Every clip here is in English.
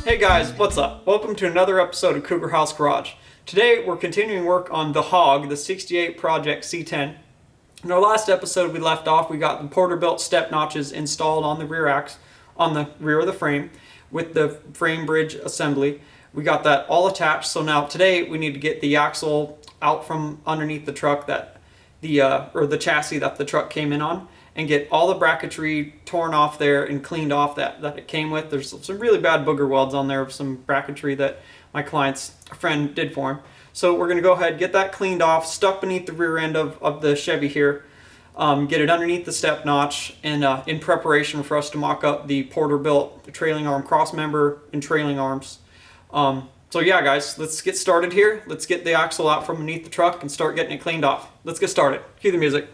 Hey guys, what's up? Welcome to another episode of Cougar House Garage. Today we're continuing work on the Hog, the 68 Project C10. In our last episode we left off, we got the Porterbuilt step notches installed on the rear axle, on the rear of the frame with the frame bridge assembly. We got that all attached, so now today we need to get the axle out from underneath the truck that the chassis that the truck came in on, and get all the bracketry torn off there and cleaned off that it came with. There's some really bad booger welds on there of some bracketry that my client's friend did for him. So we're going to go ahead, get that cleaned off, stuck beneath the rear end of the Chevy here, get it underneath the step notch, and in preparation for us to mock up the Porterbuilt trailing arm cross member and trailing arms. So yeah guys, let's get started here. Let's get the axle out from beneath the truck and start getting it cleaned off. Let's get started. Cue the music.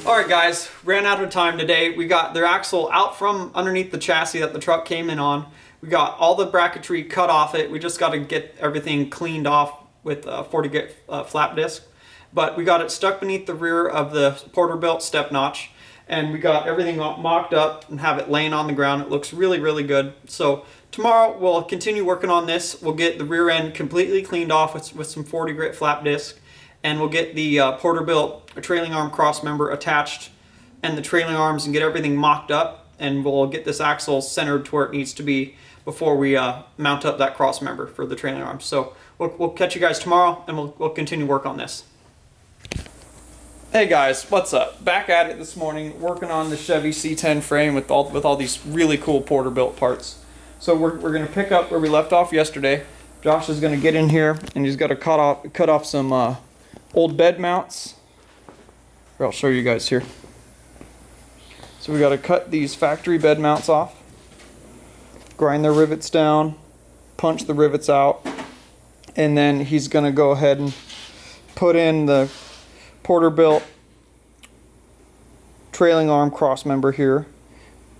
Alright guys, ran out of time today. We got their axle out from underneath the chassis that the truck came in on. We got all the bracketry cut off it. We just got to get everything cleaned off with a 40 grit flap disc. But we got it stuck beneath the rear of the Porterbuilt step notch. And we got everything mocked up and have it laying on the ground. It looks really, really good. So tomorrow we'll continue working on this. We'll get the rear end completely cleaned off with some 40 grit flap disc. And we'll get the Porterbuilt trailing arm cross member attached and the trailing arms and get everything mocked up, and we'll get this axle centered to where it needs to be before we mount up that cross member for the trailing arms. So we'll catch you guys tomorrow, and we'll continue work on this. Hey guys, what's up? Back at it this morning, working on the Chevy C10 frame with all these really cool Porterbuilt parts. So we're going to pick up where we left off yesterday. Josh is going to get in here, and he's got to cut off some old bed mounts. I'll show you guys here. So we got to cut these factory bed mounts off, grind the rivets down, punch the rivets out, and then he's going to go ahead and put in the Porterbuilt trailing arm cross member here,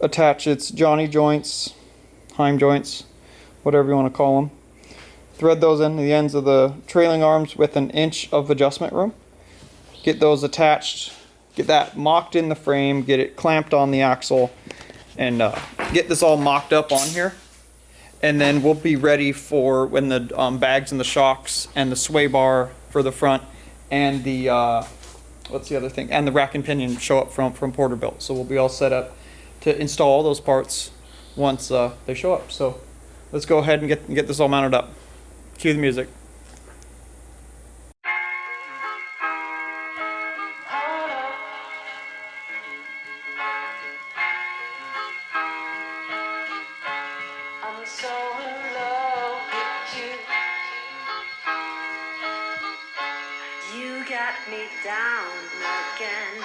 attach its Johnny joints, Heim joints, whatever you want to call them. Thread those into the ends of the trailing arms with an inch of adjustment room. Get those attached, get that mocked in the frame, get it clamped on the axle, and get this all mocked up on here. And then we'll be ready for when the bags and the shocks and the sway bar for the front and the what's the other thing, and the rack and pinion show up from Porterbuilt. So we'll be all set up to install all those parts once they show up. So let's go ahead and get this all mounted up. Cue the music. me down again.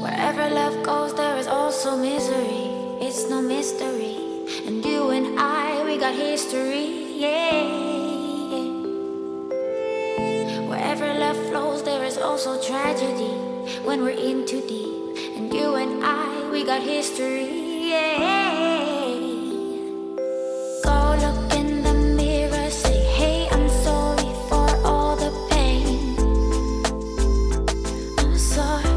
Wherever love goes, there is also misery. It's no mystery. And you and I, we got history, yeah. Wherever love flows, there is also tragedy when we're in too deep. And you and I, we got history, yeah. Go look in the mirror, say, hey, I'm sorry for all the pain. I'm sorry.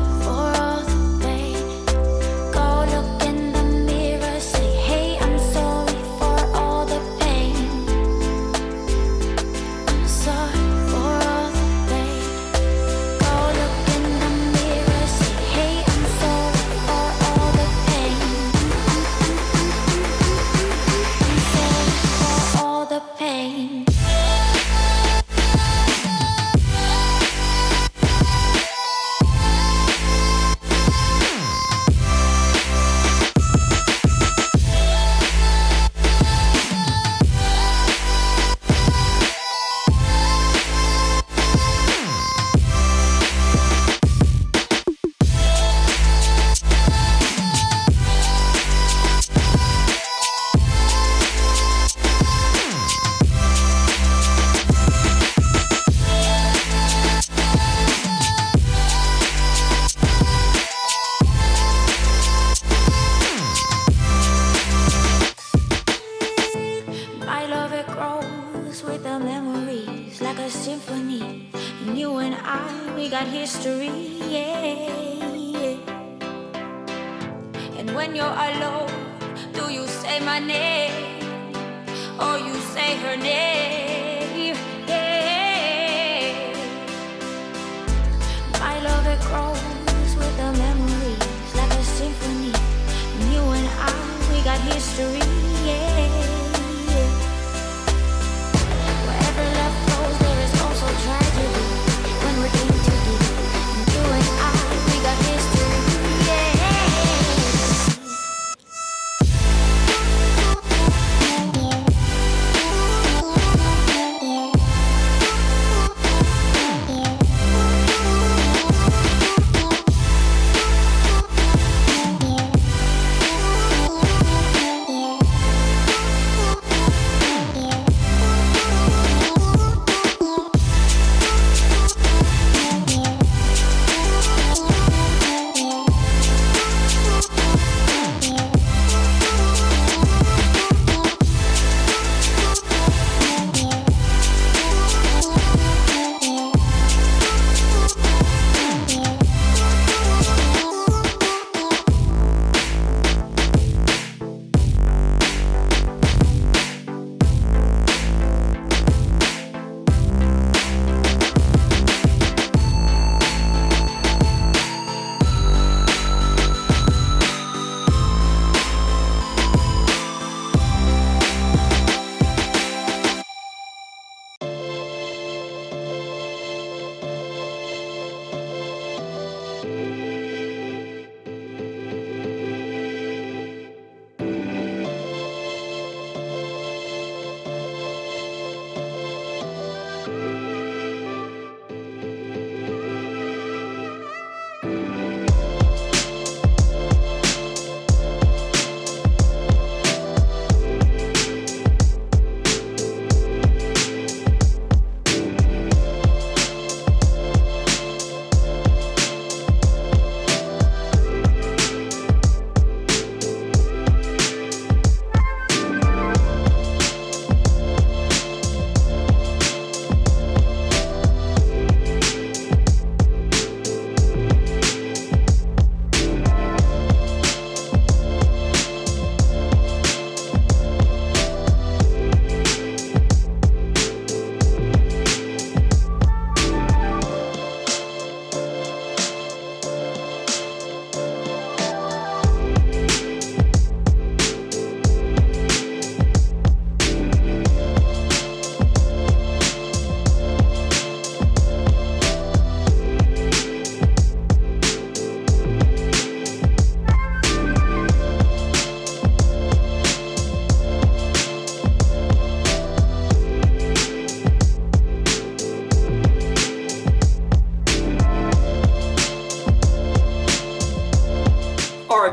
When you're alone, do you say my name or you say her name? Yeah. My love, it grows with the memories like a symphony. And you and I, we got history, yeah. Wherever love flows, there is also tragedy when we're in too deep. And you and I, we got history, yeah.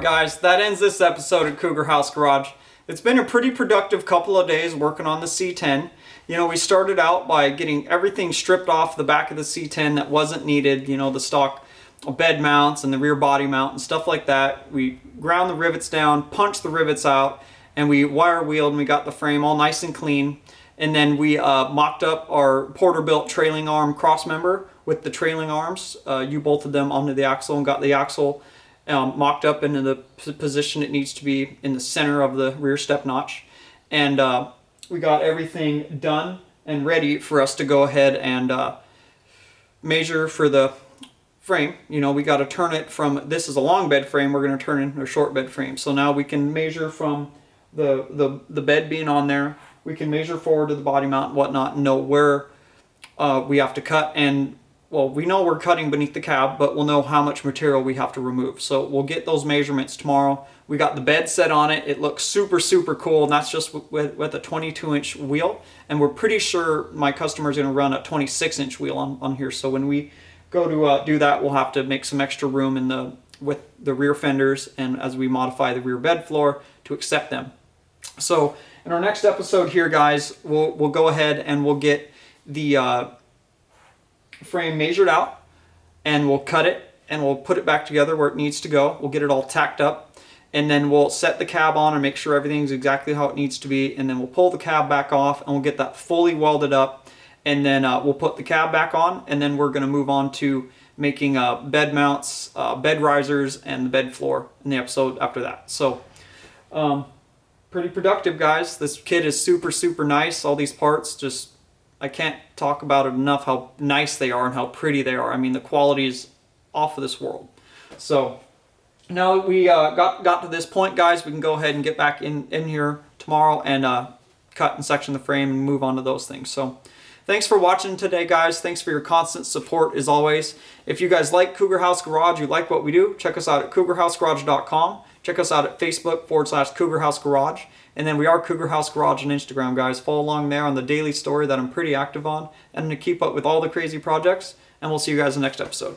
Alright guys, that ends this episode of Cougar House Garage. It's been a pretty productive couple of days working on the C10. You know, we started out by getting everything stripped off the back of the C10 that wasn't needed, you know, the stock bed mounts and the rear body mount and stuff like that. We ground the rivets down, punched the rivets out, and we wire wheeled and we got the frame all nice and clean. And then we mocked up our Porterbuilt trailing arm cross member with the trailing arms. U-bolted them onto the axle and got the axle mocked up into the position it needs to be in the center of the rear step notch. And we got everything done and ready for us to go ahead and measure for the frame. You know, we got to turn it from, this is a long bed frame, we're going to turn it into a short bed frame. So now we can measure from the bed being on there. We can measure forward to the body mount and whatnot and know where we have to cut. And well, we know we're cutting beneath the cab, but we'll know how much material we have to remove. So we'll get those measurements tomorrow. We got the bed set on it. It looks super, super cool. And that's just with a 22-inch wheel. And we're pretty sure my customer is going to run a 26-inch wheel on here. So when we go to do that, we'll have to make some extra room in with the rear fenders and as we modify the rear bed floor to accept them. So in our next episode here, guys, we'll go ahead and we'll get the frame measured out and we'll cut it and we'll put it back together where it needs to go. We'll get it all tacked up and then we'll set the cab on and make sure everything's exactly how it needs to be, and then we'll pull the cab back off and we'll get that fully welded up, and then we'll put the cab back on, and then we're going to move on to making bed mounts, bed risers, and the bed floor in the episode after that. So pretty productive, guys. This kit is super, super nice. All these parts, just I can't talk about it enough how nice they are and how pretty they are. I mean, the quality is off of this world. So now that we got to this point, guys, we can go ahead and get back in here tomorrow and cut and section the frame and move on to those things. So thanks for watching today, guys. Thanks for your constant support as always. If you guys like Cougar House Garage, you like what we do, check us out at cougarhousegarage.com. Check us out at Facebook.com/Cougar House Garage. And then we are Cougar House Garage on Instagram, guys. Follow along there on the daily story that I'm pretty active on and to keep up with all the crazy projects. And we'll see you guys in the next episode.